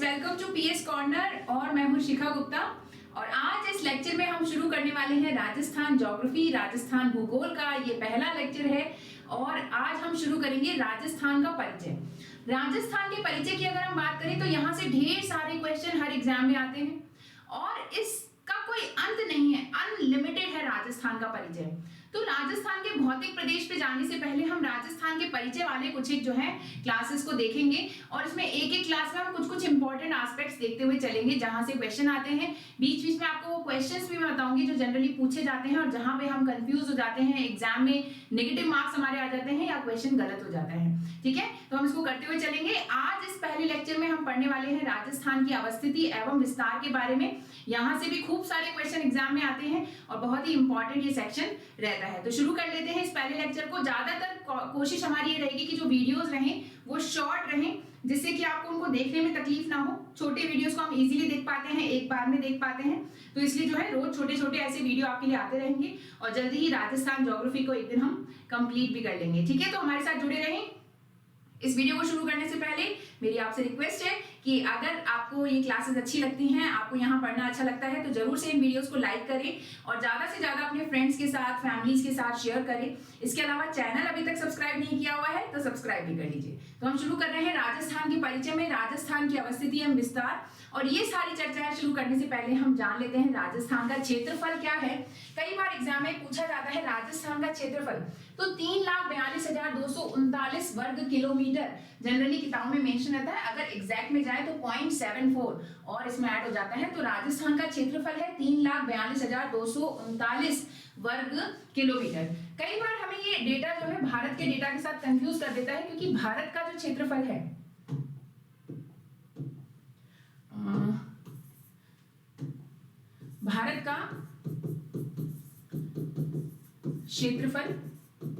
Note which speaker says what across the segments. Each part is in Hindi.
Speaker 1: वेलकम टू पीएस कॉर्नर और मैं हूं शिखा गुप्ता। और आज इस लेक्चर में हम शुरू करने वाले हैं राजस्थान ज्योग्राफी, राजस्थान भूगोल का ये पहला लेक्चर है। और आज हम शुरू करेंगे राजस्थान का परिचय। राजस्थान के परिचय की अगर हम बात करें तो यहाँ से ढेर सारे क्वेश्चन हर एग्जाम में आते हैं और इसका कोई अंत नहीं है, अनलिमिटेड है राजस्थान का परिचय। तो राजस्थान के भौतिक प्रदेश पे जाने से पहले हम राजस्थान के परिचय वाले कुछ एक जो है क्लासेस को देखेंगे और इसमें एक एक क्लास में हम कुछ कुछ इंपॉर्टेंट एस्पेक्ट्स देखते हुए चलेंगे जहां से क्वेश्चन आते हैं। बीच बीच में आपको वो क्वेश्चंस भी मैं बताऊंगी जो जनरली पूछे जाते हैं और जहां पे हम कंफ्यूज हो जाते हैं, एग्जाम में नेगेटिव मार्क्स हमारे आ जाते हैं या क्वेश्चन गलत हो जाता है। ठीक है, तो हम इसको करते हुए चलेंगे। आज इस पहले लेक्चर में हम पढ़ने वाले हैं राजस्थान की अवस्थिति एवं विस्तार के बारे में। यहाँ से भी खूब सारे क्वेश्चन एग्जाम में आते हैं और बहुत ही इंपॉर्टेंट ये सेक्शन रहता है। तो शुरू कर लेते हैं इस पहले लेक्चर को। ज्यादातर कोशिश हमारी ये रहेगी कि जो वीडियोस रहें वो शॉर्ट रहें, जिससे कि आपको उनको देखने में तकलीफ ना हो। छोटे वीडियोस को हम इजीली देख पाते हैं, एक बार में देख पाते हैं, तो इसलिए जो है रोज छोटे छोटे ऐसे वीडियो आपके लिए आते रहेंगे और जल्दी ही राजस्थान ज्योग्राफी को एक दिन हम कंप्लीट भी कर लेंगे। ठीक है, तो हमारे साथ जुड़े रहें। इस वीडियो को शुरू करने से पहले मेरी आपसे रिक्वेस्ट है कि अगर आपको ये क्लासेस अच्छी लगती हैं, आपको यहाँ पढ़ना अच्छा लगता है, तो जरूर से इन वीडियोस को लाइक करें और ज्यादा से ज्यादा अपने फ्रेंड्स के साथ, फैमिलीज के साथ शेयर करें। इसके अलावा चैनल अभी तक सब्सक्राइब नहीं किया हुआ है तो सब्सक्राइब भी कर लीजिए। तो हम शुरू कर रहे हैं राजस्थान के परिचय में, राजस्थान की अवस्थिति एवं विस्तार। और ये सारी चर्चाएं शुरू करने से पहले हम जान लेते हैं राजस्थान का क्षेत्रफल क्या है। कई बार एग्जाम में पूछा जाता है राजस्थान का क्षेत्रफल, तो 3,42,239 वर्ग किलोमीटर जनरली किताबों में मेंशन रहता है। अगर एग्जैक्ट में जाए तो 0.74 और इसमें ऐड हो जाता है। तो राजस्थान का क्षेत्रफल है 3,42,239 वर्ग किलोमीटर। कई बार हमें ये डेटा जो है भारत के डेटा के साथ कंफ्यूज कर देता है, क्योंकि भारत का जो क्षेत्रफल है भारत का क्षेत्रफल,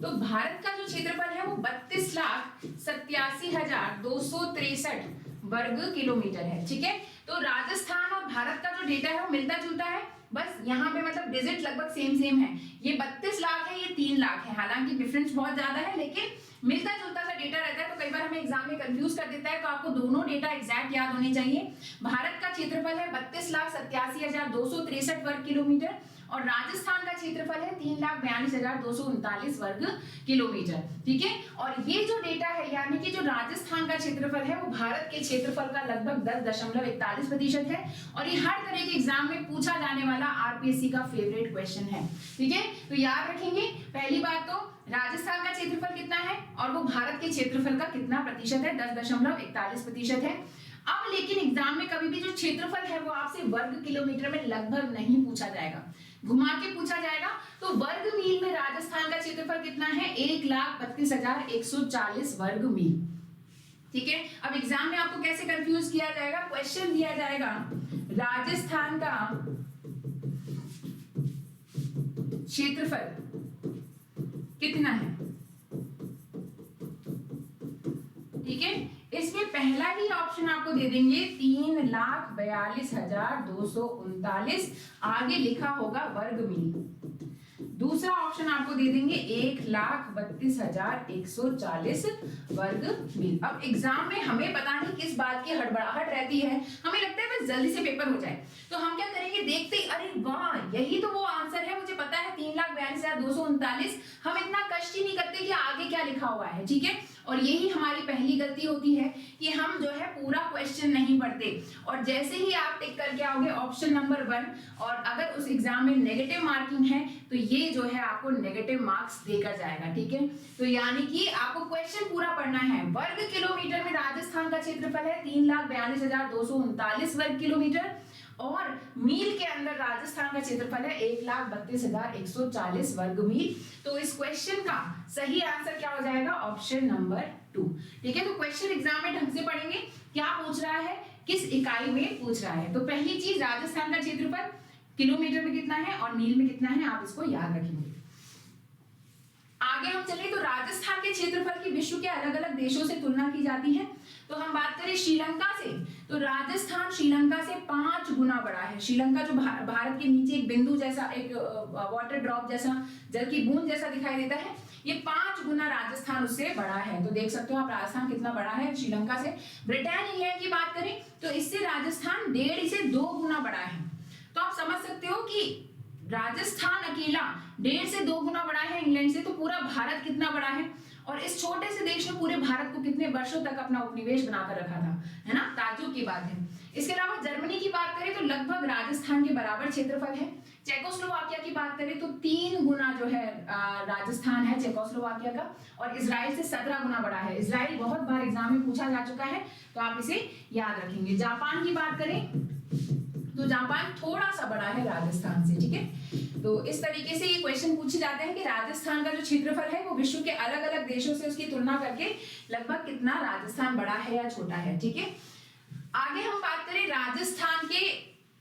Speaker 1: तो भारत का जो क्षेत्रफल है वो 32,87,263 वर्ग किलोमीटर है। ठीक है, तो राजस्थान और भारत का जो डेटा है वो मिलता जुलता है, बस यहाँ पे मतलब डिजिट लगभग सेम है। ये 32 लाख है, ये 3 लाख है, हालांकि डिफरेंस बहुत ज्यादा है लेकिन मिलता जुलता सा डेटा रहता है। तो कई बार हमें एग्जाम में कंफ्यूज कर देता है, तो आपको दोनों डेटा एग्जैक्ट याद होने चाहिए। भारत का क्षेत्रफल है 32,87,263 वर्ग किलोमीटर और राजस्थान का क्षेत्रफल है 3,42,239 वर्ग किलोमीटर। ठीक है, और ये जो डेटा है यानी कि जो राजस्थान का क्षेत्रफल है वो भारत के क्षेत्रफल का लगभग 10.41% है और ये हर तरह के एग्जाम में पूछा जाने वाला आरपीएससी का फेवरेट क्वेश्चन है। ठीक है, तो याद रखेंगे पहली बात तो राजस्थान का क्षेत्रफल कितना है और वो भारत के क्षेत्रफल का कितना प्रतिशत है, 10.41% है। अब लेकिन एग्जाम में कभी भी जो क्षेत्रफल है वो आपसे वर्ग किलोमीटर में लगभग नहीं पूछा जाएगा, घुमा के पूछा जाएगा। तो वर्ग मील में राजस्थान का क्षेत्रफल कितना है, 1,32,140 वर्ग मील। ठीक है, अब एग्जाम में आपको कैसे कंफ्यूज किया जाएगा, क्वेश्चन दिया जाएगा राजस्थान का क्षेत्रफल कितना है। ठीक है, इसमें पहला ही ऑप्शन आपको दे देंगे 3,42,239, आगे लिखा होगा वर्ग मील। दूसरा ऑप्शन आपको दे देंगे 1,32,140 वर्ग मील। अब एग्जाम में हमें पता नहीं किस बात की हड़बड़ाहट रहती है, हमें लगता है बस जल्दी से पेपर हो जाए, तो हम क्या करेंगे, देखते ही अरे वाह यही तो वो आंसर है, मुझे पता है 3,42,239। हम इतना कष्ट ही नहीं करते कि आगे क्या लिखा हुआ है। ठीक है, और यही हमारी पहली गलती होती है कि हम जो है पूरा क्वेश्चन नहीं पढ़ते और जैसे ही आप टिक करके आओगे ऑप्शन नंबर 1 और अगर उस एग्जाम में नेगेटिव मार्किंग है तो ये जो है आपको नेगेटिव मार्क्स देकर जाएगा। ठीक है, तो यानी कि आपको क्वेश्चन पूरा पढ़ना है। वर्ग किलोमीटर में राजस्थान का क्षेत्रफल है 3,42,239 वर्ग किलोमीटर और मील के अंदर राजस्थान का क्षेत्रफल है 1,32,140 वर्ग मील। तो इस क्वेश्चन का सही आंसर क्या हो जाएगा, ऑप्शन नंबर 2। ठीक है, तो क्वेश्चन एग्जाम में ढंग से पढ़ेंगे, क्या पूछ रहा है, किस इकाई में पूछ रहा है। तो पहली चीज राजस्थान का क्षेत्रफल किलोमीटर में कितना है और मील में कितना है, आप इसको याद रखेंगे। आगे हम चले तो राजस्थान के क्षेत्रफल की विश्व के अलग अलग देशों से तुलना की जाती है। तो हम बात करें श्रीलंका से, तो राजस्थान श्रीलंका से 5 गुना बड़ा है। श्रीलंका जो भारत के नीचे एक बिंदु जैसा, एक वाटर ड्रॉप जैसा, जल की बूंद जैसा दिखाई देता है, ये 5 गुना राजस्थान उससे बड़ा है। तो देख सकते हो आप राजस्थान कितना बड़ा है श्रीलंका से। ब्रिटेन इंग्लैंड की बात करें तो इससे राजस्थान 1.5 से 2 गुना बड़ा है। तो आप समझ सकते हो कि राजस्थान अकेला 1.5 से 2 गुना बड़ा है इंग्लैंड से, तो पूरा भारत कितना बड़ा है। और इस छोटे से देश ने पूरे भारत को कितने वर्षों तक अपना उपनिवेश बनाकर रखा था, है ना, ताज्जुब की बात है। इसके अलावा जर्मनी की बात करें तो लगभग राजस्थान के बराबर क्षेत्रफल है। चेकोस्लोवाकिया की बात करें तो 3 गुना जो है राजस्थान है चेकोस्लोवाकिया का, और इजराइल से 17 गुना बड़ा है। इजराइल बहुत बार एग्जाम में पूछा जा चुका है, तो आप इसे याद रखेंगे। जापान की बात करें तो जापान थोड़ा सा बड़ा है राजस्थान से, ठीक है। तो इस तरीके से ये क्वेश्चन पूछे जाते हैं कि राजस्थान का जो क्षेत्रफल है वो विश्व के अलग अलग देशों से उसकी तुलना करके लगभग कितना राजस्थान बड़ा है या छोटा है, ठीक है। आगे हम बात करें राजस्थान के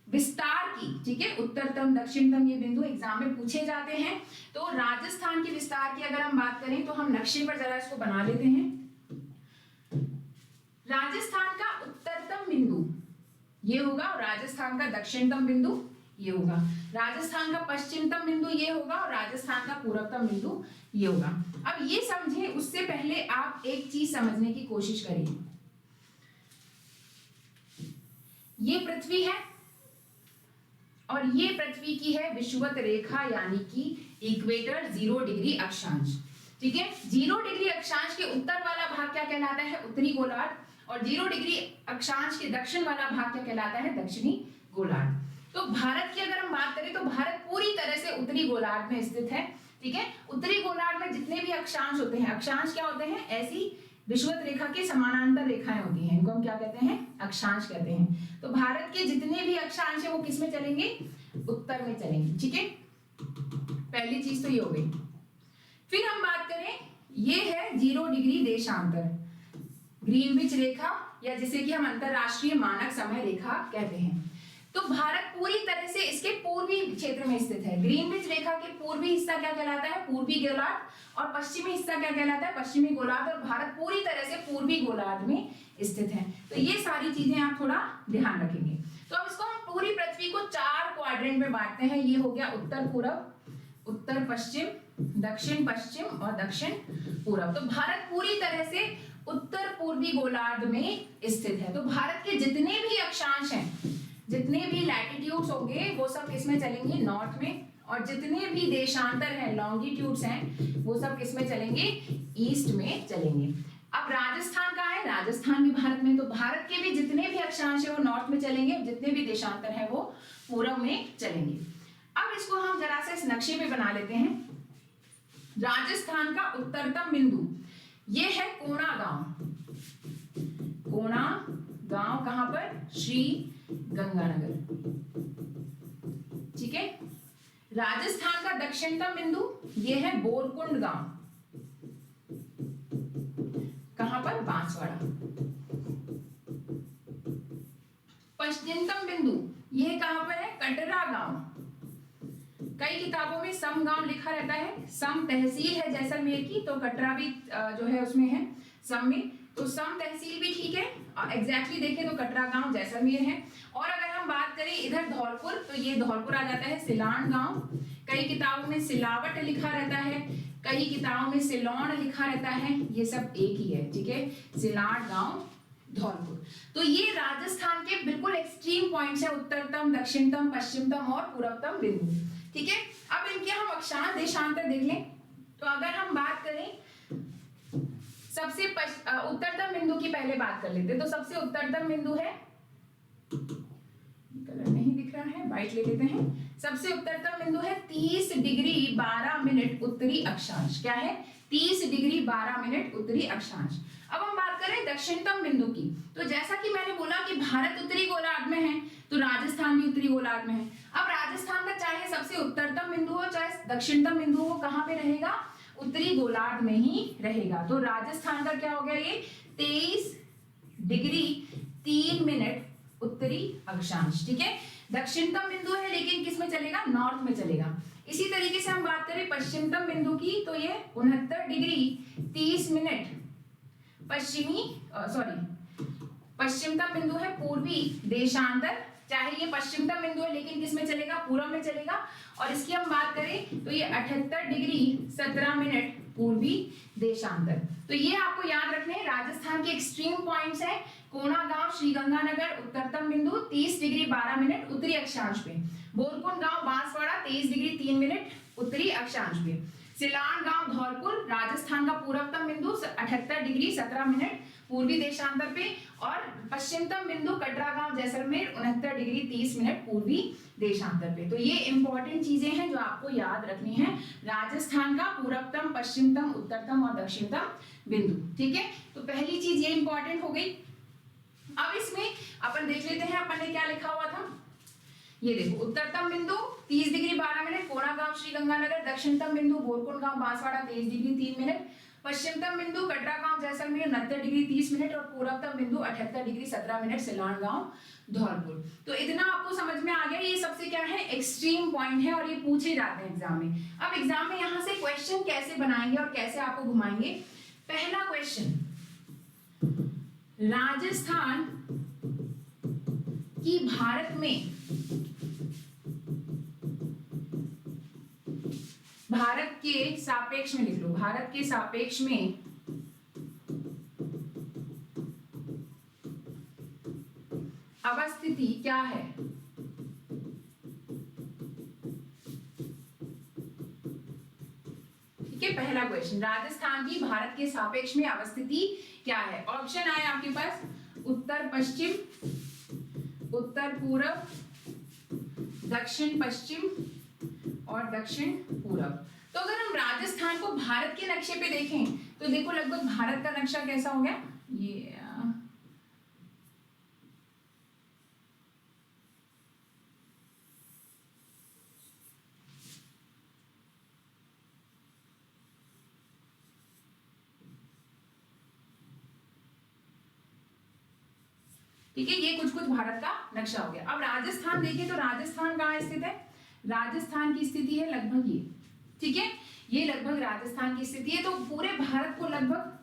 Speaker 1: विस्तार की, ठीक है। उत्तरतम दक्षिणतम ये बिंदु एग्जाम में पूछे जाते हैं। तो राजस्थान के विस्तार की अगर हम बात करें तो हम नक्शे पर जरा इसको बना लेते हैं। राजस्थान का उत्तरतम बिंदु ये होगा और राजस्थान का दक्षिणतम बिंदु ये होगा। राजस्थान का पश्चिमतम बिंदु ये होगा और राजस्थान का पूर्वतम बिंदु ये होगा। अब ये समझे उससे पहले आप एक चीज समझने की कोशिश करिए। ये पृथ्वी है और ये पृथ्वी की है विषुवत रेखा यानी कि इक्वेटर 0 डिग्री अक्षांश, ठीक है। 0 डिग्री अक्षांश के उत्तर वाला भाग क्या कहलाता है, उत्तरी गोलार्ध, और 0 डिग्री अक्षांश के दक्षिण वाला भाग क्या कहलाता है, दक्षिणी गोलार्ध। तो भारत की अगर हम बात करें तो भारत पूरी तरह से उत्तरी गोलार्ध में स्थित है, ठीक है। उत्तरी गोलार्ध में जितने भी अक्षांश होते हैं, अक्षांश क्या होते हैं, ऐसी विषुवत रेखा के समानांतर रेखाएं होती हैं, इनको हम क्या कहते हैं, अक्षांश कहते हैं। तो भारत के जितने भी अक्षांश है वो किस में चलेंगे, उत्तर में चलेंगे, ठीक है। पहली चीज तो ये हो गई। फिर हम बात करें, ये है 0 डिग्री देशांतर, ग्रीनविच रेखा, या जिसे कि हम अंतरराष्ट्रीय मानक समय रेखा कहते हैं। तो भारत पूरी तरह से इसके पूर्वी क्षेत्र में स्थित है। ग्रीनविच रेखा के पूर्वी हिस्सा क्या कहलाता है, पूर्वी गोलार्ध, और पश्चिमी हिस्सा क्या कहलाता है, पश्चिमी गोलार्ध, और भारत पूरी तरह से पूर्वी गोलार्ध में स्थित है। तो ये सारी चीजें आप थोड़ा ध्यान रखेंगे। तो अब इसको हम पूरी पृथ्वी को 4 क्वाड्रेंट में बांटते हैं। ये हो गया उत्तर पूर्व, उत्तर पश्चिम, दक्षिण पश्चिम और दक्षिण पूर्व। तो भारत पूरी तरह से उत्तर पूर्वी गोलार्ध में स्थित है। तो भारत के जितने भी अक्षांश हैं, जितने भी लैटिट्यूड्स होंगे वो सब किसमें चलेंगे, नॉर्थ में, और जितने भी देशांतर हैं, लॉन्गिट्यूड्स हैं, वो सब किसमें चलेंगे, ईस्ट में चलेंगे। अब राजस्थान कहाँ है, राजस्थान भी भारत में। तो भारत के भी जितने भी अक्षांश है वो नॉर्थ में चलेंगे, जितने भी देशांतर है वो पूर्व में चलेंगे। अब इसको हम जरा से इस नक्शे पे बना लेते हैं। राजस्थान का उत्तरतम बिंदु ये है कोणा गांव। कोणा गांव कहां पर, श्री गंगानगर, ठीक है। राजस्थान का दक्षिणतम बिंदु ये है बोरकुंड गांव, कहां पर, बांसवाड़ा। पश्चिमतम बिंदु ये कहां पर है, कटरा गांव। कई किताबों में सम गांव लिखा रहता है, सम तहसील है जैसलमेर की, तो कटरा भी जो है उसमें है सम में, तो सम तहसील भी ठीक है। एग्जैक्टली देखें तो कटरा गांव जैसलमेर है। और अगर हम बात करें इधर धौलपुर, तो ये धौलपुर आ जाता है, सिलान गांव। कई किताबों में सिलावट लिखा रहता है, कई किताबों में सिलोन लिखा रहता है, ये सब एक ही है, ठीक है, सिलाट गांव धौलपुर। तो ये राजस्थान के बिल्कुल एक्सट्रीम पॉइंट्स है, उत्तरतम, दक्षिणतम, पश्चिमतम और पूर्वतम बिंदु, ठीक है। अब इनके हम अक्षांश देशांतर देख लें। तो अगर हम बात करें सबसे उत्तरतम बिंदु की पहले बात कर लेते हैं। तो सबसे उत्तरतम बिंदु है, कलर नहीं दिख रहा है, व्हाइट ले लेते हैं। सबसे उत्तरतम बिंदु है 30 डिग्री 12 मिनट उत्तरी अक्षांश। क्या है, 30 डिग्री 12 मिनट उत्तरी अक्षांश। अब हम बात करें दक्षिणतम बिंदु की। तो जैसा कि मैंने बोला कि भारत उत्तरी गोलार्ध में है, तो राजस्थान भी उत्तरी गोलार्ध में है। अब राजस्थान का चाहे सबसे उत्तरतम बिंदु हो चाहे दक्षिणतम बिंदु हो, कहां पे रहेगा, उत्तरी गोलार्ध में ही रहेगा। तो राजस्थान का क्या हो गया, ये 23 डिग्री 3 मिनट उत्तरी अक्षांश, ठीक है। दक्षिणतम बिंदु है लेकिन किस में चलेगा, नॉर्थ में चलेगा। इसी तरीके से हम बात करें पश्चिमतम बिंदु की, तो ये 69 डिग्री 30 मिनट पश्चिमतम बिंदु है पूर्वी देशांतर। चाहे ये पश्चिमतम बिंदु है लेकिन किस में चलेगा, पूर्व में चलेगा। और इसकी हम बात करें तो ये 78 डिग्री 17 मिनट पूर्वी देशांतर। तो ये आपको याद रखने हैं। राजस्थान के एक्सट्रीम पॉइंट्स है कोणागांव श्रीगंगानगर उत्तरतम बिंदु 30 डिग्री 12 मिनट उत्तरी अक्षांश पे, बोरकुंड गांव बांसवाड़ा 23 डिग्री 3 मिनट उत्तरी अक्षांश पे, सिलान गांव धौलपुर राजस्थान का पूर्वतम बिंदु 78 डिग्री 17 मिनट पूर्वी देशांतर पे, और पश्चिमतम बिंदु कटरा गांव जैसलमेर 69 डिग्री 30 मिनट पूर्वी देशांतर पे। तो ये इंपॉर्टेंट चीजें हैं जो आपको याद रखनी है, राजस्थान का पूर्वतम, पश्चिमतम, उत्तरतम और दक्षिणतम बिंदु। ठीक है, तो पहली चीज ये इंपॉर्टेंट हो गई। अब इसमें अपन देख लेते हैं अपन ने क्या लिखा हुआ था। ये देखो, उत्तरतम बिंदु 30 डिग्री 12 मिनट कोणागांव श्रीगंगानगर, दक्षिणतम बिंदु बोरकुंड गांव बांसवाड़ा 23 डिग्री 3 मिनट, पश्चिमतम बिंदु कटरा गांव जैसलमेर 69 डिग्री 30 मिनट और पूर्वतम बिंदु 78 डिग्री 17 मिनट सिलान गांव धौलपुर। तो इतना आपको समझ में आ गया। ये सबसे क्या है, एक्सट्रीम पॉइंट है और ये पूछे जाते हैं एग्जाम में। अब एग्जाम में यहाँ से क्वेश्चन कैसे बनाएंगे और कैसे आपको घुमाएंगे। पहला क्वेश्चन, राजस्थान की भारत में, भारत के सापेक्ष में लिख लो, भारत के सापेक्ष में अवस्थिति क्या है। ठीक है, पहला क्वेश्चन, राजस्थान की भारत के सापेक्ष में अवस्थिति क्या है। ऑप्शन आए आपके पास, उत्तर पश्चिम, उत्तर पूरब, दक्षिण पश्चिम और दक्षिण पूरब। तो अगर हम राजस्थान को भारत के नक्शे पे देखें तो देखो लगभग भारत का नक्शा कैसा हो गया, ये ठीक है, ये कुछ कुछ भारत का नक्शा हो गया। अब राजस्थान देखिए तो राजस्थान कहाँ स्थित है, राजस्थान की स्थिति है लगभग ये। ठीक है, ये लगभग राजस्थान की स्थिति है। तो पूरे भारत को लगभग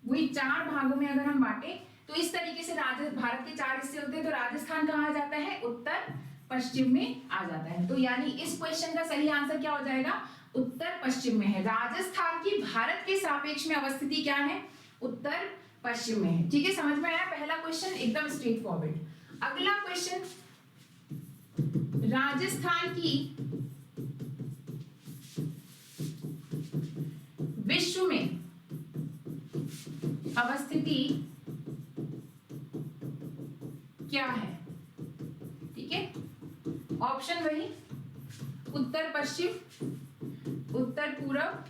Speaker 1: वही 4 भागों में अगर हम बांटे तो इस तरीके से भारत के 4 हिस्से होते हैं। तो राजस्थान कहाँ आ जाता है, उत्तर पश्चिम में आ जाता है। तो यानी इस क्वेश्चन का सही आंसर क्या हो जाएगा, उत्तर पश्चिम में है। राजस्थान की भारत के सापेक्ष में अवस्थिति क्या है, उत्तर पश्चिम में है। ठीक है, समझ में आया। पहला क्वेश्चन एकदम स्ट्रेट फॉरवर्ड। अगला क्वेश्चन, राजस्थान की विश्व में अवस्थिति क्या है। ठीक है, ऑप्शन वही, उत्तर पश्चिम, उत्तर पूरब,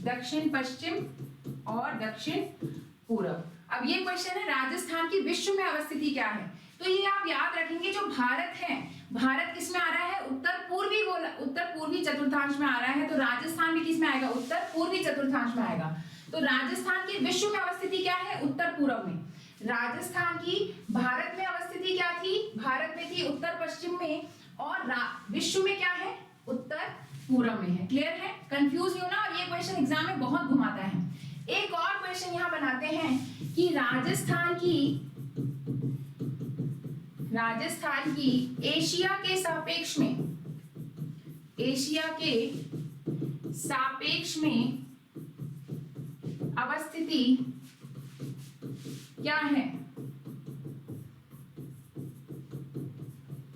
Speaker 1: दक्षिण पश्चिम और दक्षिण पूरब। अब ये क्वेश्चन है राजस्थान की विश्व में अवस्थिति क्या है। तो ये आप याद रखेंगे, जो भारत है, भारत किस में आ रहा है, उत्तर पूर्वी चतुर्थांश में आ रहा है। तो राजस्थान भी किस में आएगा, उत्तर पूर्वी चतुर्थांश में आएगा। तो राजस्थान की विश्व में अवस्थिति क्या है, उत्तर पूर्व में। राजस्थान की भारत में अवस्थिति क्या थी, भारत में थी उत्तर पश्चिम में, और विश्व में क्या है, उत्तर पूर्व में है। क्लियर है, कंफ्यूज नहीं होना। और ये क्वेश्चन एग्जाम में बहुत घुमाता है। एक और क्वेश्चन यहां बनाते हैं कि राजस्थान की एशिया के सापेक्ष में अवस्थिति क्या है।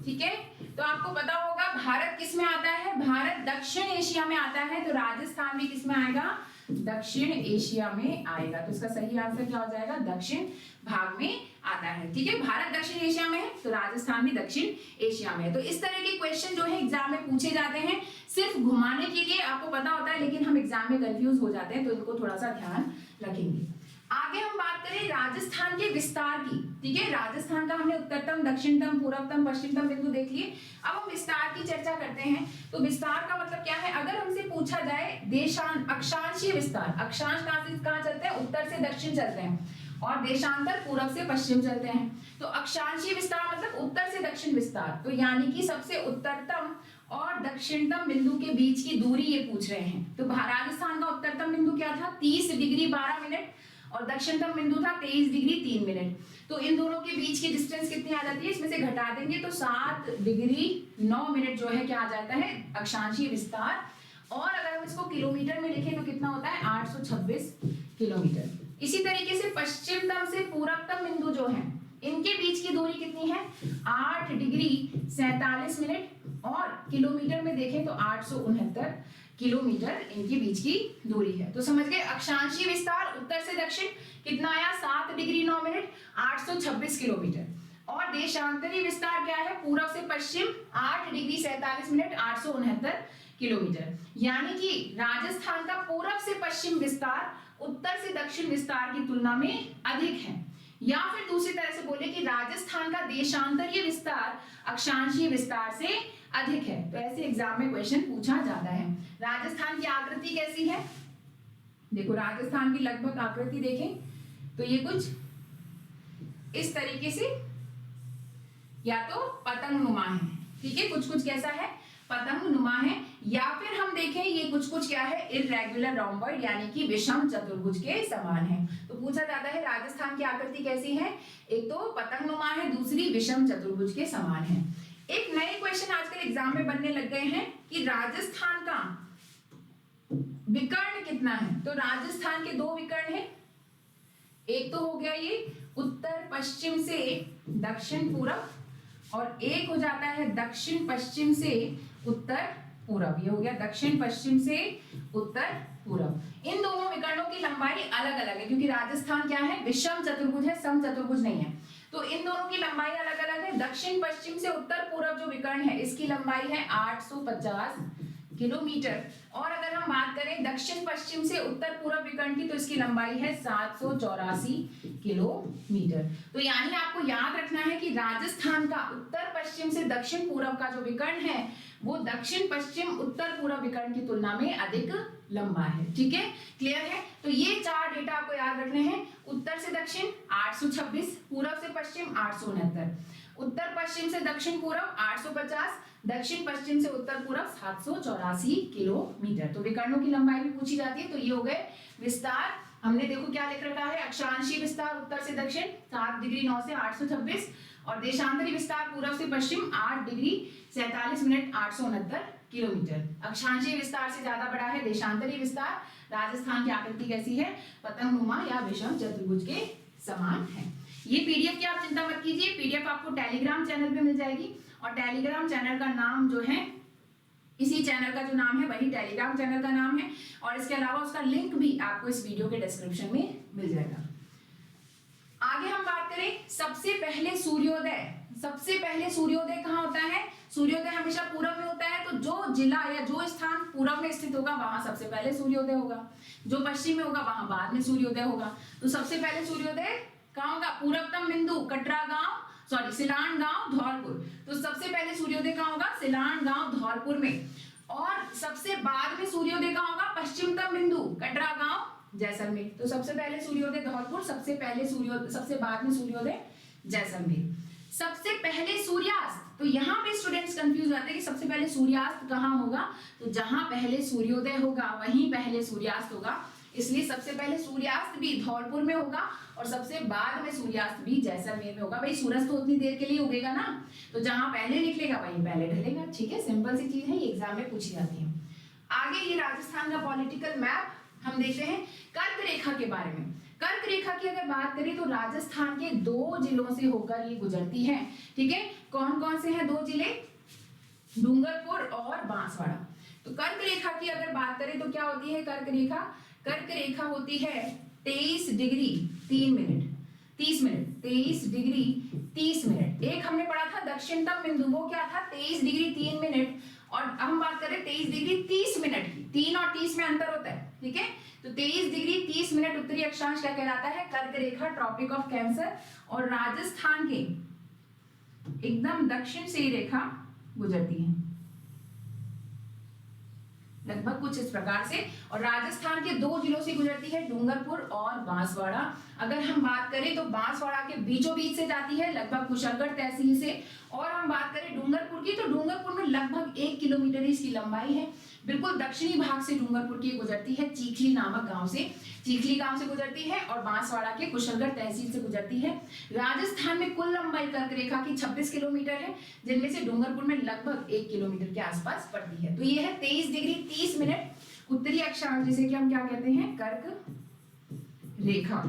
Speaker 1: ठीक है, तो आपको पता होगा भारत किस में आता है, भारत दक्षिण एशिया में आता है। तो राजस्थान भी किस में आएगा, दक्षिण एशिया में आएगा। तो इसका सही आंसर क्या हो जाएगा, दक्षिण भाग में आता है। ठीक है, भारत दक्षिण एशिया में है तो राजस्थान भी दक्षिण एशिया में है। तो इस तरह के क्वेश्चन जो है एग्जाम में पूछे जाते हैं, सिर्फ घुमाने के लिए। आपको पता होता है लेकिन हम एग्जाम में कंफ्यूज हो जाते हैं, तो इनको थोड़ा सा ध्यान रखेंगे। आगे हम बात करें राजस्थान के विस्तार की। ठीक है, राजस्थान का हमने उत्तरतम, दक्षिणतम, पूर्वतम, पश्चिमतम बिंदु देख लिए। अब हम विस्तार की चर्चा करते हैं। तो विस्तार का मतलब क्या है, अगर हमसे पूछा जाए अक्षांशीय विस्तार, अक्षांश कहां चलते हैं, उत्तर से दक्षिण चलते हैं, और देशांतर पूर्व से पश्चिम चलते हैं। तो अक्षांशीय विस्तार मतलब उत्तर से दक्षिण विस्तार। तो यानी कि सबसे उत्तरतम और दक्षिणतम बिंदु के बीच की दूरी ये पूछ रहे हैं। तो राजस्थान का उत्तरतम बिंदु क्या था, 30 डिग्री 12 मिनट, और दक्षिणतम बिंदु था 23 डिग्री 3 मिनट। तो इन दोनों के बीच की डिस्टेंस कितनी आ जाती है, इसमें से घटा देंगे तो 7 डिग्री 9 मिनट जो है क्या आ जाता है, अक्षांशीय विस्तार और अगर हम इसको किलोमीटर में लिखें तो कितना होता है 826 किलोमीटर। इसी तरीके से पश्चिमतम से पूर्वतम बिंदु जो है इनके बीच की दूरी कितनी है 8 डिग्री 47 मिनट और किलोमीटर में देखें तो 869 किलोमीटर इनके बीच की दूरी है। तो समझ गए अक्षांशीय विस्तार उत्तर से दक्षिण कितना आया 7 डिग्री 9 मिनट 826 किलोमीटर और देशांतरी विस्तार क्या है पूर्व से पश्चिम 8 डिग्री 47 मिनट 869 किलोमीटर। यानी कि राजस्थान का पूर्व से पश्चिम विस्तार उत्तर से दक्षिण विस्तार की तुलना में अधिक है, या फिर दूसरी तरह से बोले कि राजस्थान का देशांतरीय विस्तार अक्षांशीय विस्तार से अधिक है। तो ऐसे एग्जाम में क्वेश्चन पूछा जाता है। राजस्थान की आकृति कैसी है, देखो राजस्थान की लगभग आकृति देखें तो ये कुछ इस तरीके से या तो पतंग नुमा है, ठीक है, कुछ कुछ कैसा है पतंग नुमा है, या फिर हम देखें ये कुछ कुछ क्या है इररेगुलर रोम्बॉइड यानी कि विषम चतुर्भुज के समान है। तो पूछा जाता है राजस्थान की आकृति कैसी है, एक तो पतंग नुमा है, दूसरी विषम चतुर्भुज के समान है। एक नए क्वेश्चन आजकल एग्जाम में बनने लग गए हैं कि राजस्थान का विकर्ण कितना है। तो राजस्थान के दो विकर्ण है, एक तो हो गया ये उत्तर पश्चिम से दक्षिण पूर्व और एक हो जाता है दक्षिण पश्चिम से उत्तर पूर्व। ये हो गया दक्षिण पश्चिम से उत्तर पूर्व। इन दोनों विकर्णों की लंबाई अलग अलग है क्योंकि राजस्थान क्या है विषम चतुर्भुज है, सम चतुर्भुज नहीं है। तो इन दोनों की लंबाई अलग अलग है। दक्षिण पश्चिम से उत्तर पूर्व जो विकर्ण है इसकी लंबाई है 850 किलोमीटर और अगर हम बात करें दक्षिण पश्चिम से उत्तर पूर्व विकर्ण की तो इसकी लंबाई है 784 किलोमीटर। तो यानी आपको याद रखना है कि राजस्थान का उत्तर पश्चिम से दक्षिण पूर्व का जो विकर्ण है वो दक्षिण पश्चिम उत्तर पूर्व विकर्ण की तुलना में अधिक लंबा है। ठीक है, क्लियर है। तो ये चार डेटा आपको याद रखने हैं। उत्तर से दक्षिण 826, पूर्व से पश्चिम 869, उत्तर पश्चिम से दक्षिण पूर्व 850, दक्षिण पश्चिम से उत्तर पूर्व 784 किलोमीटर। तो विकर्णों की लंबाई भी पूछी जाती है। तो ये हो गए विस्तार। हमने देखो क्या लिख रखा है, अक्षांशीय विस्तार उत्तर से दक्षिण 7 डिग्री 9 से 826 और देशांतरी विस्तार पूर्व से पश्चिम 8 डिग्री 47 मिनट 869 किलोमीटर। अक्षांशीय विस्तार से ज्यादा बड़ा है देशांतरी विस्तार। राजस्थान की आकृति कैसी है, पतंगनुमा या विषम चतुर्भुज के समान है। ये पीडीएफ की आप चिंता मत कीजिए, पीडीएफ आपको टेलीग्राम चैनल पे मिल जाएगी और टेलीग्राम चैनल का नाम जो है, इसी चैनल का जो नाम है वही टेलीग्राम चैनल का नाम है और इसके अलावा उसका लिंक भी आपको इस वीडियो के डिस्क्रिप्शन में मिल जाएगा। आगे हम बात करें सबसे पहले सूर्योदय। सबसे पहले सूर्योदय कहाँ होता है? सूर्योदय हमेशा पूरब में होता है। तो जो जिला या जो स्थान पूरब में स्थित होगा वहां सबसे पहले सूर्योदय होगा, जो पश्चिम में होगा वहां बाद में सूर्योदय होगा। तो सबसे पहले सूर्योदय कहाँ होगा? पूर्वतम बिंदु कटरा गांव, सिलान गांव, धौलपुर। तो सबसे पहले सूर्योदय कहाँ होगा? सिलान गांव, धौलपुर में। और सबसे बाद में सूर्योदय कहाँ होगा? पश्चिमतम बिंदु कटरा गांव, जैसलमेर। तो सबसे पहले सूर्योदय धौलपुर, सबसे बाद में सूर्योदय जैसलमेर। सबसे पहले सूर्यास्त, तो यहाँ पे स्टूडेंट्स कंफ्यूज होते हैं कि सबसे पहले सूर्यास्त कहाँ होगा। तो जहां पहले सूर्योदय होगा वहीं पहले सूर्यास्त होगा, इसलिए सबसे पहले सूर्यास्त भी धौलपुर में होगा और सबसे बाद में सूर्यास्त भी जैसलमेर में होगा। भाई सूरज तो उतनी देर के लिए उगेगा ना, तो जहां पहले निकलेगा वहीं पहले ढलेगा। ठीक है, सिंपल सी चीज है, ये एग्जाम में पूछी जाती है। आगे ये राजस्थान का पॉलिटिकल मैप हम देखते हैं। कर्क रेखा के बारे में, कर्क रेखा की अगर बात करें तो राजस्थान के 2 जिलों से होकर ये गुजरती है। ठीक है, कौन कौन से हैं 2 जिले? डूंगरपुर और बांसवाड़ा। तो कर्क रेखा की अगर बात करें तो क्या होती है कर्क रेखा? कर्क रेखा होती है 23 degree 3 minute 30 minute, 23 degree 30 minute. एक हमने पढ़ा था दक्षिणतम बिंदु, वो क्या था? 23 डिग्री 3 मिनट। और अब हम बात करें 23 डिग्री 30 मिनट की। 3 और 30 में अंतर होता है। ठीक है, तो 23 डिग्री 30 मिनट उत्तरी अक्षांश क्या कहलाता है? कर्क रेखा, ट्रॉपिक ऑफ कैंसर। और राजस्थान के एकदम दक्षिण से ये रेखा गुजरती है, लगभग कुछ इस प्रकार से। और राजस्थान के 2 जिलों से गुजरती है, डूंगरपुर और बांसवाड़ा। अगर हम बात करें तो बांसवाड़ा के बीचों बीच से जाती है, लगभग कुशलगढ़ तहसील से। और हम बात करें डूंगरपुर की, तो डूंगरपुर में लगभग 1 किलोमीटर इसकी लंबाई है। बिल्कुल दक्षिणी भाग से डूंगरपुर की गुजरती है, चीखली नामक गांव से, चीखली गांव से गुजरती है और बांसवाड़ा के कुशलगढ़ तहसील से गुजरती है। राजस्थान में कुल लंबाई कर्क रेखा की 26 किलोमीटर है, जिनमें से डूंगरपुर में लगभग 1 किलोमीटर के आसपास पड़ती है। तो ये है 23 डिग्री 30 मिनट उत्तरी अक्षांश, जिसे कि हम क्या कहते हैं, कर्क रेखा,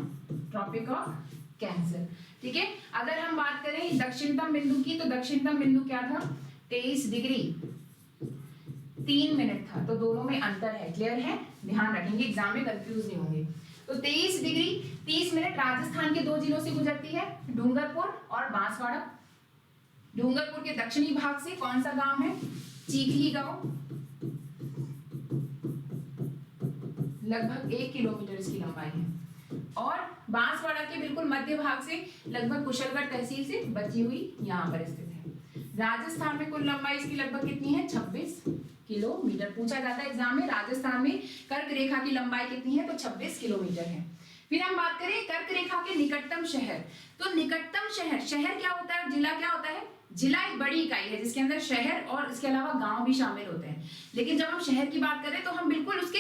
Speaker 1: ट्रॉपिक ऑफ कैंसर। ठीक है, अगर हम बात करें दक्षिणतम बिंदु की, तो दक्षिणतम बिंदु क्या था, 23 डिग्री 3 मिनट था। तो दोनों में अंतर है, क्लियर है, ध्यान रखेंगे, एग्जाम में कंफ्यूज नहीं होंगे। तो 23 डिग्री 30 मिनट राजस्थान के 2 जिलों से गुजरती है, डूंगरपुर और बांसवाड़ा। डूंगरपुर के दक्षिणी भाग से कौन सा गांव है, चीखली गांव, लगभग 1 किलोमीटर इसकी लंबाई है। और बांसवाड़ा के बिल्कुल मध्य भाग से लगभग कुशलगढ़ तहसील से बची हुई यहाँ पर स्थित है। राजस्थान में कुल लंबाई इसकी लगभग कितनी है, 26 किलोमीटर। पूछा जाता है एग्जाम में, राजस्थान में कर्क रेखा की लंबाई कितनी है, तो 26 किलोमीटर है। फिर हम बात करें कर्क रेखा के निकटतम शहर, तो निकटतम शहर, शहर क्या होता है, जिला क्या होता है, जिला एक बड़ी इकाई है जिसके अंदर शहर और इसके अलावा गांव भी शामिल होते हैं। लेकिन जब हम शहर की बात करें तो हम बिल्कुल उसके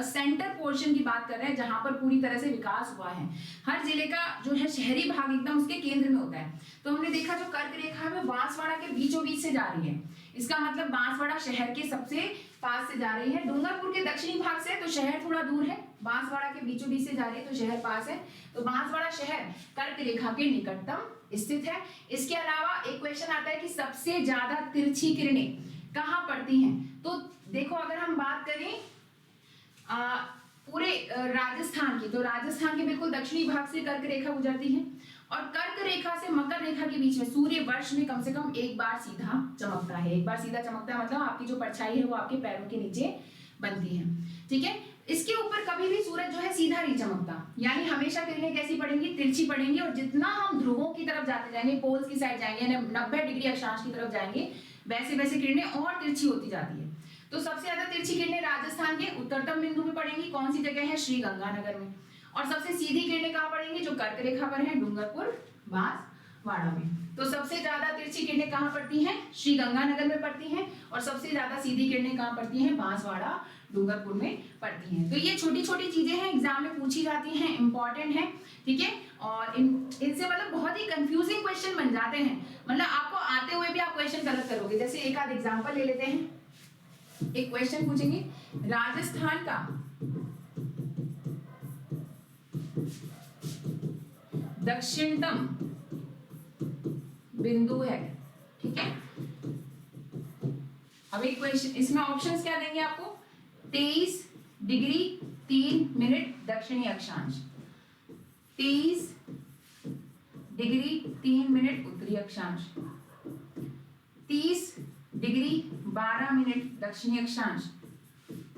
Speaker 1: सेंटर पोर्शन की बात कर रहे हैं, जहां पर पूरी तरह से विकास हुआ है। हर जिले का जो है शहरी भाग एकदम उसके केंद्र में होता है। तो हमने देखा जो कर्क रेखा है वो बांसवाड़ा के बीचों बीच से जा रही है, इसका मतलब बांसवाड़ा शहर के सबसे पास से जा रही है। डूंगरपुर के दक्षिणी भाग से तो शहर थोड़ा दूर है, बांसवाड़ा के बीचों बीच से जा रही है तो शहर पास है। तो बांसवाड़ा शहर कर्क रेखा के निकटतम स्थित है। इसके अलावा एक क्वेश्चन आता है कि सबसे ज्यादा तिरछी किरणें कहाँ पड़ती हैं। तो देखो, अगर हम बात करें पूरे राजस्थान की, तो राजस्थान के बिल्कुल दक्षिणी भाग से कर्क रेखा गुजरती है और कर्क रेखा से मकर रेखा के बीच में सूर्य वर्ष में कम से कम एक बार सीधा चमकता है। एक बार सीधा चमकता है मतलब आपकी जो परछाई है वो आपके पैरों के नीचे बनती है। ठीक है, इसके ऊपर कभी भी सूरज जो है सीधा नहीं चमकता, यानी हमेशा किरणें कैसी पड़ेंगी, तिरछी पड़ेंगी। और जितना हम ध्रुवों की तरफ जाते जाएंगे, पोल्स की साइड जाएंगे, 90 डिग्री अक्षांश की तरफ जाएंगे, वैसे वैसे किरणें और तिरछी होती जाती है। तो सबसे ज्यादा तिरछी किरणें राजस्थान के उत्तरतम बिंदु में पड़ेंगी, कौन सी जगह है, श्रीगंगानगर में। और सबसे सीधी किरणें कहाँ पड़ेंगी, जो कर्क रेखा पर है, डूंगरपुर बांसवाड़ा में। तो सबसे ज्यादा तिरछी किरणें कहाँ पड़ती हैं, श्रीगंगानगर में पड़ती हैं। और सबसे ज्यादा सीधी किरणें कहाँ पड़ती हैं, बांसवाड़ा डूंगरपुर में पड़ती हैं। तो ये छोटी छोटी चीजें हैं, एग्जाम में पूछी जाती हैं, इंपॉर्टेंट है। ठीक है, और इनसे मतलब बहुत ही कंफ्यूजिंग क्वेश्चन बन जाते हैं, मतलब आपको आते हुए भी आप क्वेश्चन गलत करोगे। जैसे एक आध एग्जाम्पल ले लेते हैं, एक क्वेश्चन पूछेंगे, राजस्थान का दक्षिणतम बिंदु है। ठीक है, अब एक क्वेश्चन, इसमें ऑप्शंस क्या देंगे आपको, 23 डिग्री 3 मिनट दक्षिणी अक्षांश, 23 डिग्री 3 मिनट उत्तरी अक्षांश, 30 डिग्री 12 मिनट दक्षिणी अक्षांश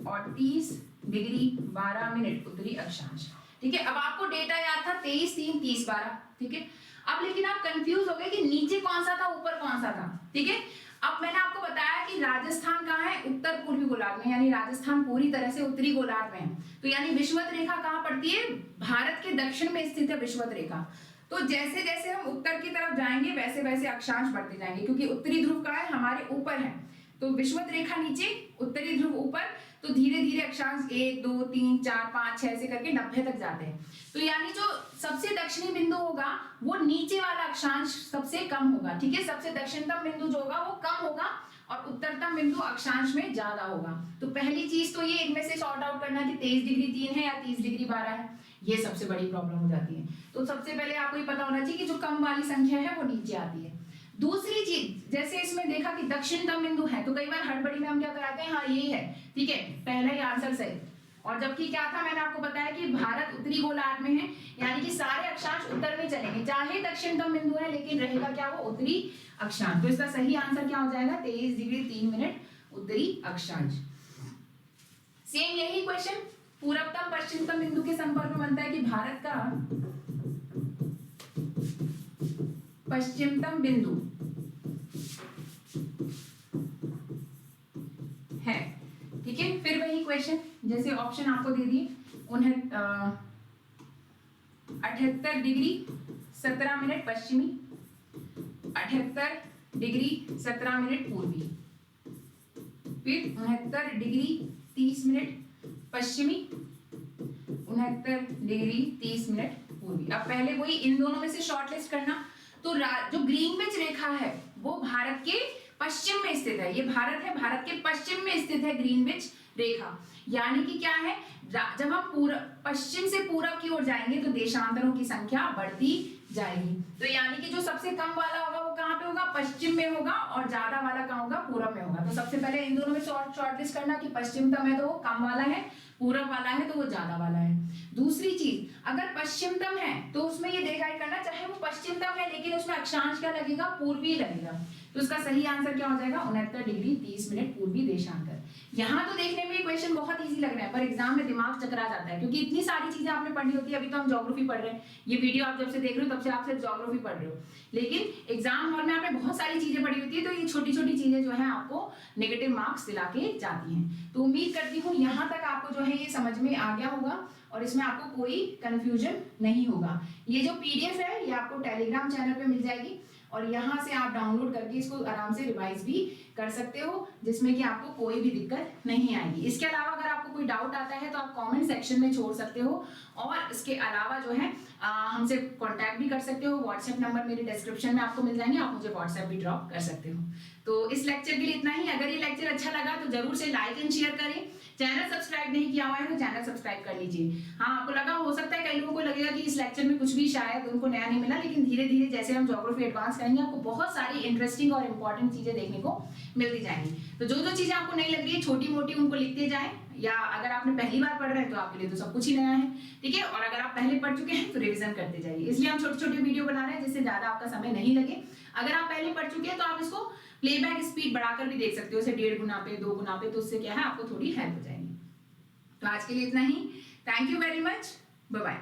Speaker 1: और 30 डिग्री 12 मिनट उत्तरी अक्षांश। ठीक है, अब आपको डेटा याद था 23 3 30 12। ठीक है, अब लेकिन आप कंफ्यूज हो गए कि नीचे कौन सा था, ऊपर कौन सा था। ठीक है, अब मैंने आपको बताया कि राजस्थान कहाँ है, उत्तर पूर्वी गोलार्ध में, यानी राजस्थान पूरी तरह से उत्तरी गोलार्ध में है। तो यानी विषुवत रेखा कहाँ पड़ती है, भारत के दक्षिण में स्थित है विषुवत रेखा। तो जैसे जैसे हम उत्तर की तरफ जाएंगे वैसे वैसे अक्षांश बढ़ते जाएंगे, क्योंकि उत्तरी ध्रुव कहाँ है, हमारे ऊपर है। तो विषुवत रेखा नीचे, उत्तरी ध्रुव ऊपर, तो धीरे धीरे अक्षांश 1 2 3 4 5 6 से करके 90 तक जाते हैं। तो यानी जो सबसे दक्षिणी बिंदु होगा वो नीचे वाला अक्षांश सबसे कम होगा। ठीक है, सबसे दक्षिणतम बिंदु जो होगा वो कम होगा और उत्तरतम बिंदु अक्षांश में ज्यादा होगा। तो पहली चीज तो ये इनमें से सॉर्ट आउट करना कि 23 डिग्री 3 है या 30 डिग्री 12 है, ये सबसे बड़ी प्रॉब्लम हो जाती है। तो सबसे पहले आपको ये पता होना चाहिए कि जो कम वाली संख्या है वो नीचे आती है। दूसरी चीज, जैसे इसमें देखा कि दक्षिणतम बिंदु है, तो कई बार हड़बड़ी में हम क्या कराते हैं, हाँ यही है, ठीक है, पहला ही आंसर सही। और जबकि क्या था, मैंने आपको बताया कि भारत उत्तरी गोलार्ध में है, यानी कि सारे अक्षांश उत्तर में चलेंगे, चाहे दक्षिणतम बिंदु है लेकिन रहेगा क्या, वो उत्तरी अक्षांश। तो इसका सही आंसर क्या हो जाएगा, 23 डिग्री 3 मिनट उत्तरी अक्षांश। सेम यही क्वेश्चन पूर्वतम पश्चिमतम बिंदु के संपर्क में बनता है कि भारत का पश्चिमतम बिंदु है। ठीक है, फिर वही क्वेश्चन, जैसे ऑप्शन आपको दे दिए, 78 डिग्री 17 मिनट पश्चिमी, 78 डिग्री 17 मिनट पूर्वी, फिर 69 डिग्री 30 मिनट पश्चिमी, 69 डिग्री 30 मिनट पूर्वी। अब पहले वही इन दोनों में से शॉर्टलिस्ट करना। तो जो ग्रीनविच रेखा है वो भारत के पश्चिम में स्थित है, ये भारत है, भारत के पश्चिम में स्थित है ग्रीनविच रेखा। यानी कि क्या है, जब हम पश्चिम से पूरब की ओर जाएंगे तो देशांतरों की संख्या बढ़ती जाएगी। तो यानी कि जो सबसे कम वाला होगा वो कहाँ पे होगा, पश्चिम में होगा, और ज्यादा वाला कहाँ होगा, पूरब में होगा। तो सबसे पहले इन दोनों में शॉर्टलिस्ट करना कि पश्चिमतम है तो वो कम वाला है, पूरब वाला है तो वो ज्यादा वाला है। दूसरी चीज, अगर पश्चिमतम है तो उसमें ये डिसाइड करना, चाहे वो पश्चिमतम है लेकिन उसमें अक्षांश क्या लगेगा, पूर्वी लगेगा। तो इसका सही आंसर क्या हो जाएगा, 69 डिग्री 30 मिनट पूर्वी देशांतर। यहाँ तो देखने में क्वेश्चन बहुत इजी लग रहा है, पर एग्जाम में दिमाग चकरा जाता है, क्योंकि इतनी सारी चीजें आपने पढ़ी होती है। अभी तो हम ज्योग्राफी पढ़ रहे हैं, ये वीडियो आप जब से देख रहे हो तब से आप सिर्फ ज्योग्राफी पढ़ रहे हो, लेकिन एग्जाम हॉल में आपने बहुत सारी चीजें पढ़ी होती है। तो ये छोटी छोटी चीजें जो है आपको नेगेटिव मार्क्स दिला के जाती हैं। तो उम्मीद करती हूँ यहाँ तक आपको जो है ये समझ में आ गया होगा और इसमें आपको कोई कंफ्यूजन नहीं होगा। ये जो पीडीएफ है ये आपको टेलीग्राम चैनल पे मिल जाएगी, और यहाँ से आप डाउनलोड करके इसको आराम से रिवाइज भी कर सकते हो, जिसमें कि आपको कोई भी दिक्कत नहीं आएगी। इसके अलावा अगर आपको कोई डाउट आता है तो आप कमेंट सेक्शन में छोड़ सकते हो, और इसके अलावा जो है हमसे कांटेक्ट भी कर सकते हो। व्हाट्सएप नंबर मेरे डिस्क्रिप्शन में आपको मिल जाएंगे, आप मुझे व्हाट्सएप भी ड्रॉप कर सकते हो। तो इस लेक्चर के लिए इतना ही। अगर ये लेक्चर अच्छा लगा तो जरूर से लाइक एंड शेयर करें। चैनल सब्सक्राइब नहीं किया हुआ है तो चैनल सब्सक्राइब कर लीजिए। हाँ, आपको लगा, हो सकता है कई लोगों को लगेगा कि इस लेक्चर में कुछ भी शायद उनको नया नहीं मिला, लेकिन धीरे धीरे जैसे हम ज्योग्राफी एडवांस करेंगे आपको बहुत सारी इंटरेस्टिंग और इंपॉर्टेंट चीजें देखने को मिलती जाएंगी। तो जो जो चीजें आपको नहीं लग रही है छोटी मोटी उनको लिखते जाए, या अगर आपने पहली बार पढ़ रहे हैं तो आपके लिए तो सब कुछ ही नया है, ठीक है। और अगर आप पहले पढ़ चुके हैं तो रिवीजन करते जाइए। इसलिए हम छोटे छोटे वीडियो बना रहे हैं जिससे ज्यादा आपका समय नहीं लगे। अगर आप पहले पढ़ चुके हैं तो आप इसको प्लेबैक स्पीड बढ़ाकर भी देख सकते हो, जैसे 1.5 गुना पे 2 गुना पे, तो उससे क्या है आपको थोड़ी हेल्प हो जाएगी। तो आज के लिए इतना ही। Thank you very much, bye bye.